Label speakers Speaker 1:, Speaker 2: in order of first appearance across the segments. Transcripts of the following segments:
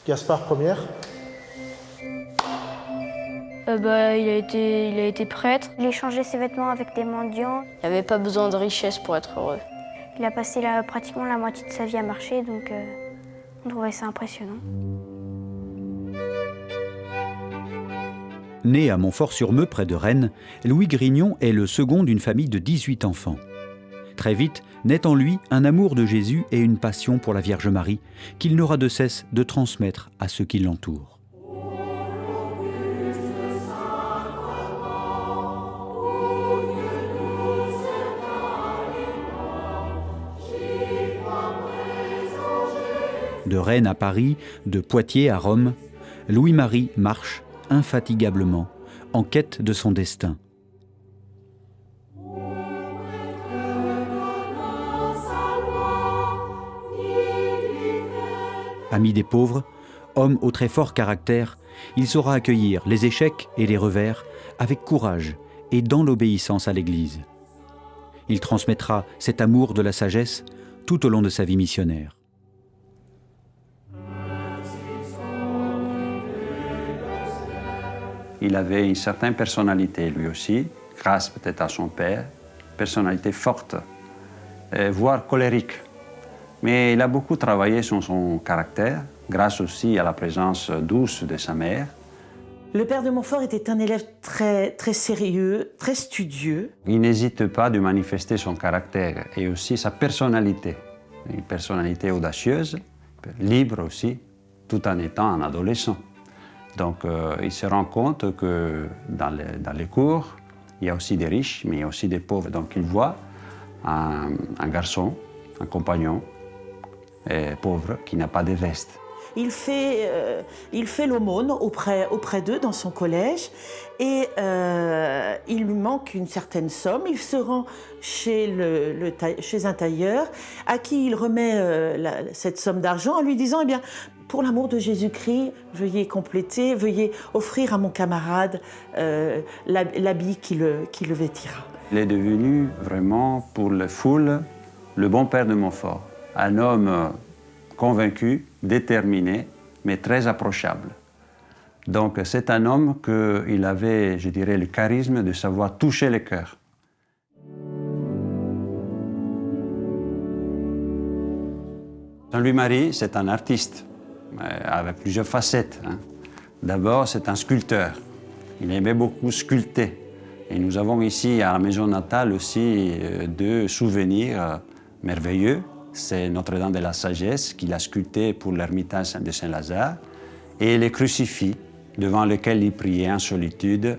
Speaker 1: Gaspard, première.
Speaker 2: Il a été prêtre.
Speaker 3: Il échangeait ses vêtements avec des mendiants.
Speaker 2: Il n'avait pas besoin de richesse pour être heureux.
Speaker 3: Il a passé pratiquement la moitié de sa vie à marcher, donc on trouvait ça impressionnant.
Speaker 4: Né à Montfort-sur-Meux, près de Rennes, Louis Grignon est le second d'une famille de 18 enfants. Très vite, naît en lui un amour de Jésus et une passion pour la Vierge Marie qu'il n'aura de cesse de transmettre à ceux qui l'entourent. De Rennes à Paris, de Poitiers à Rome, Louis-Marie marche infatigablement en quête de son destin. Ami des pauvres, homme au très fort caractère, il saura accueillir les échecs et les revers avec courage et dans l'obéissance à l'Église. Il transmettra cet amour de la sagesse tout au long de sa vie missionnaire.
Speaker 5: Il avait une certaine personnalité, lui aussi, grâce peut-être à son père, personnalité forte, voire colérique. Mais il a beaucoup travaillé sur son caractère, grâce aussi à la présence douce de sa mère.
Speaker 6: Le père de Montfort était un élève très sérieux, très studieux.
Speaker 5: Il n'hésite pas de manifester son caractère et aussi sa personnalité. Une personnalité audacieuse, libre aussi, tout en étant un adolescent. Donc il se rend compte que dans les cours, il y a aussi des riches, mais il y a aussi des pauvres. Donc il voit un garçon, un compagnon pauvre qui n'a pas de veste.
Speaker 6: Il fait l'aumône auprès d'eux dans son collège et il lui manque une certaine somme. Il se rend chez un tailleur à qui il remet cette somme d'argent en lui disant « Eh bien, pour l'amour de Jésus-Christ, veuillez compléter, veuillez offrir à mon camarade l'habit qui le vêtira. »
Speaker 5: Il est devenu vraiment pour la foule le bon père de Montfort. Un homme convaincu, déterminé, mais très approchable. Donc c'est un homme qu'il avait, je dirais, le charisme de savoir toucher les cœurs. Saint-Louis-Marie, c'est un artiste, avec plusieurs facettes. D'abord, c'est un sculpteur. Il aimait beaucoup sculpter. Et nous avons ici, à la maison natale, aussi deux souvenirs merveilleux. C'est Notre-Dame de la Sagesse qu'il a sculpté pour l'ermitage de Saint-Lazare et les crucifix devant lesquels il priait en solitude.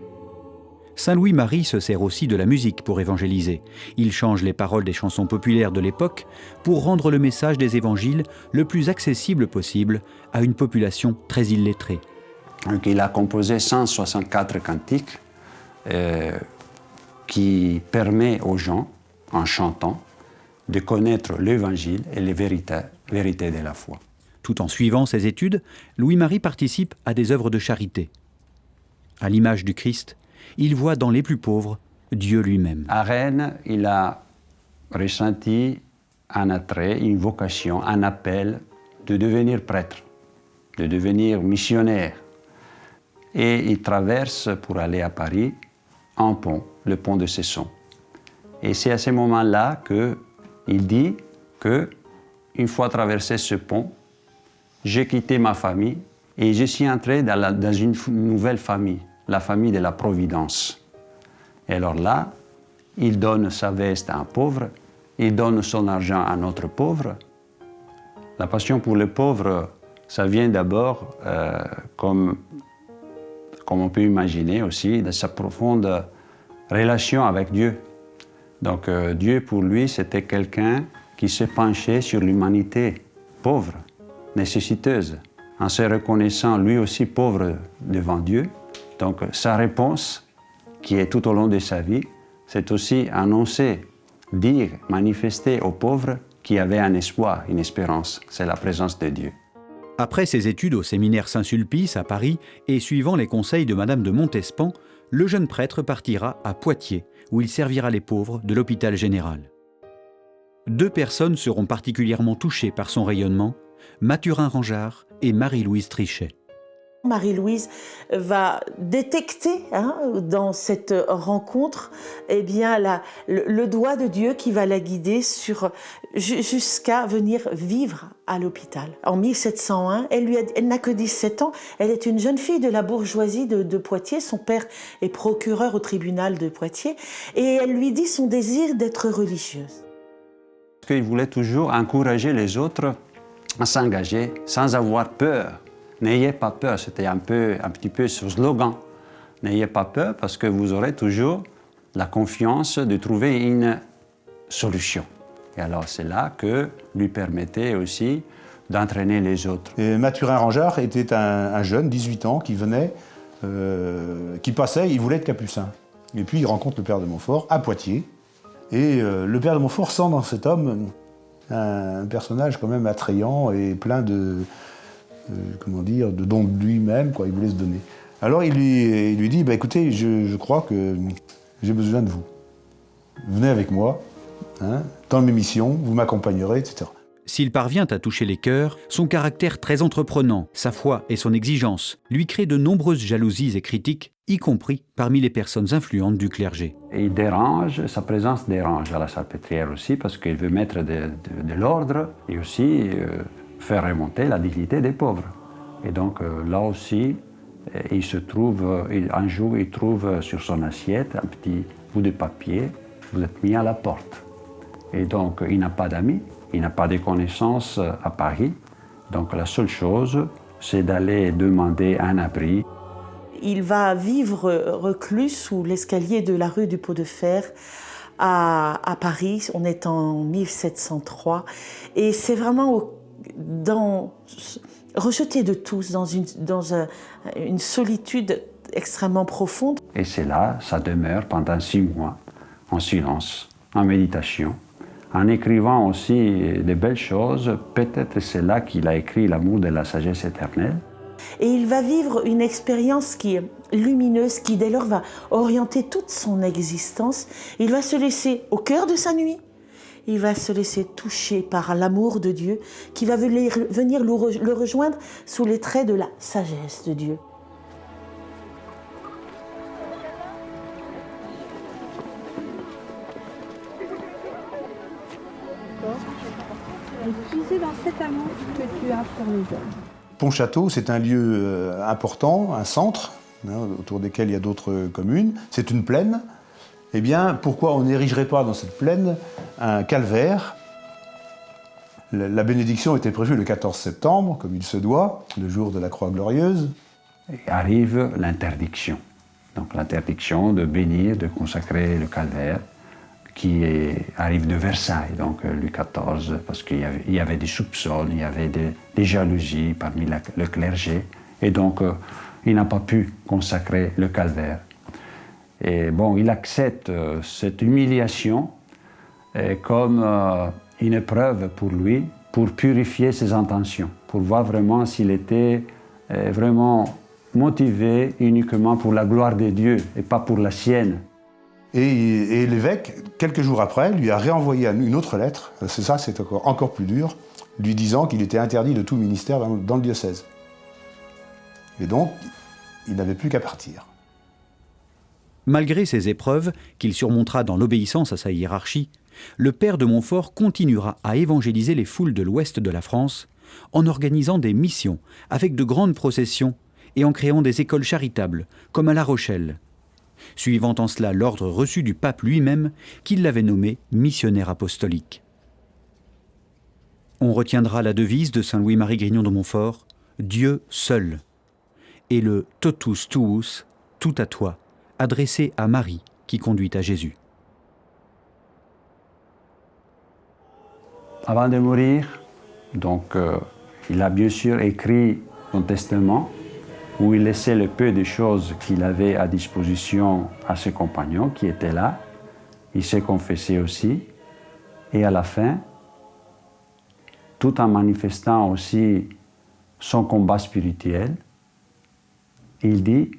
Speaker 4: Saint Louis-Marie se sert aussi de la musique pour évangéliser. Il change les paroles des chansons populaires de l'époque pour rendre le message des évangiles le plus accessible possible à une population très illettrée.
Speaker 5: Donc, il a composé 164 cantiques qui permettent aux gens, en chantant, de connaître l'Évangile et les vérités de la foi.
Speaker 4: Tout en suivant ses études, Louis-Marie participe à des œuvres de charité. À l'image du Christ, il voit dans les plus pauvres Dieu lui-même.
Speaker 5: À Rennes, il a ressenti un attrait, une vocation, un appel de devenir prêtre, de devenir missionnaire. Et il traverse pour aller à Paris un pont, le pont de Cesson. Et c'est à ce moment-là qu'il dit que, une fois traversé ce pont, j'ai quitté ma famille et je suis entré dans une nouvelle famille, la famille de la Providence. Et alors là, il donne sa veste à un pauvre, il donne son argent à un autre pauvre. La passion pour le pauvre, ça vient d'abord, comme on peut imaginer aussi, de sa profonde relation avec Dieu. Donc Dieu, pour lui, c'était quelqu'un qui se penchait sur l'humanité pauvre, nécessiteuse, en se reconnaissant lui aussi pauvre devant Dieu. Donc sa réponse, qui est tout au long de sa vie, c'est aussi annoncer, dire, manifester aux pauvres qu'il y avait un espoir, une espérance. C'est la présence de Dieu.
Speaker 4: Après ses études au séminaire Saint-Sulpice à Paris et suivant les conseils de Madame de Montespan, le jeune prêtre partira à Poitiers, où il servira les pauvres de l'hôpital général. Deux personnes seront particulièrement touchées par son rayonnement, Mathurin Rangeard et Marie-Louise Trichet.
Speaker 6: Marie-Louise va détecter dans cette rencontre le doigt de Dieu qui va la guider jusqu'à venir vivre à l'hôpital. En 1701, elle n'a que 17 ans, elle est une jeune fille de la bourgeoisie de Poitiers, son père est procureur au tribunal de Poitiers, et elle lui dit son désir d'être religieuse.
Speaker 5: Parce qu'il voulait toujours encourager les autres à s'engager sans avoir peur. N'ayez pas peur, c'était un petit peu ce slogan. N'ayez pas peur parce que vous aurez toujours la confiance de trouver une solution. Et alors c'est là que lui permettait aussi d'entraîner les autres.
Speaker 1: Et Mathurin Rangeard était un jeune, 18 ans, qui venait, qui passait, il voulait être capucin. Et puis il rencontre le père de Montfort à Poitiers. Et le père de Montfort sent dans cet homme un personnage quand même attrayant et plein de don de lui-même, quoi, il voulait se donner. Alors il lui dit, écoutez, je crois que j'ai besoin de vous. Venez avec moi, dans mes missions, vous m'accompagnerez, etc.
Speaker 4: S'il parvient à toucher les cœurs, son caractère très entreprenant, sa foi et son exigence lui créent de nombreuses jalousies et critiques, y compris parmi les personnes influentes du clergé.
Speaker 5: Et il dérange, sa présence dérange à la Salpêtrière aussi, parce qu'il veut mettre de l'ordre et aussi faire remonter la dignité des pauvres. Et donc là aussi, un jour, il trouve sur son assiette un petit bout de papier, vous êtes mis à la porte. Et donc il n'a pas d'amis, il n'a pas de connaissances à Paris. Donc la seule chose, c'est d'aller demander un abri.
Speaker 6: Il va vivre reclus sous l'escalier de la rue du Pot de Fer à Paris. On est en 1703. Et c'est vraiment rejeté de tous, dans une solitude extrêmement profonde.
Speaker 5: Et c'est là, ça demeure pendant 6 mois, en silence, en méditation, en écrivant aussi de belles choses. Peut-être c'est là qu'il a écrit L'amour de la sagesse éternelle.
Speaker 6: Et il va vivre une expérience qui est lumineuse, qui dès lors va orienter toute son existence. Il va se laisser au cœur de sa nuit. Il va se laisser toucher par l'amour de Dieu qui va venir le rejoindre sous les traits de la sagesse de Dieu.
Speaker 7: Puiser dans cet amour que tu as pour les hommes.
Speaker 1: Pontchâteau, c'est un lieu important, un centre, autour desquels il y a d'autres communes. C'est une plaine. Eh bien, pourquoi on n'érigerait pas dans cette plaine un calvaire? La bénédiction était prévue le 14 septembre, comme il se doit, le jour de la Croix Glorieuse.
Speaker 5: Et arrive l'interdiction. Donc l'interdiction de bénir, de consacrer le calvaire, qui arrive de Versailles, donc Louis XIV, parce qu'il y avait des soupçons, il y avait des jalousies parmi le clergé, et donc il n'a pas pu consacrer le calvaire. Et bon, il accepte cette humiliation comme une épreuve pour lui, pour purifier ses intentions, pour voir vraiment s'il était vraiment motivé uniquement pour la gloire de Dieu et pas pour la sienne.
Speaker 1: Et l'évêque, quelques jours après, lui a réenvoyé une autre lettre, c'est encore plus dur, lui disant qu'il était interdit de tout ministère dans le diocèse. Et donc, il n'avait plus qu'à partir.
Speaker 4: Malgré ces épreuves, qu'il surmontera dans l'obéissance à sa hiérarchie, le père de Montfort continuera à évangéliser les foules de l'ouest de la France en organisant des missions avec de grandes processions et en créant des écoles charitables, comme à La Rochelle, suivant en cela l'ordre reçu du pape lui-même qui l'avait nommé missionnaire apostolique. On retiendra la devise de saint Louis-Marie Grignon de Montfort, « Dieu seul », et le « totus tuus », tout à toi, adressé à Marie qui conduit à Jésus.
Speaker 5: Avant de mourir, donc, il a bien sûr écrit son testament où il laissait le peu de choses qu'il avait à disposition à ses compagnons qui étaient là. Il s'est confessé aussi. Et à la fin, tout en manifestant aussi son combat spirituel, il dit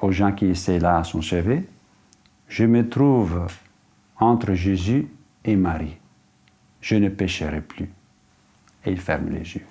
Speaker 5: aux gens qui étaient là à son chevet, « Je me trouve entre Jésus et Marie. Je ne pécherai plus. » et il ferme les yeux.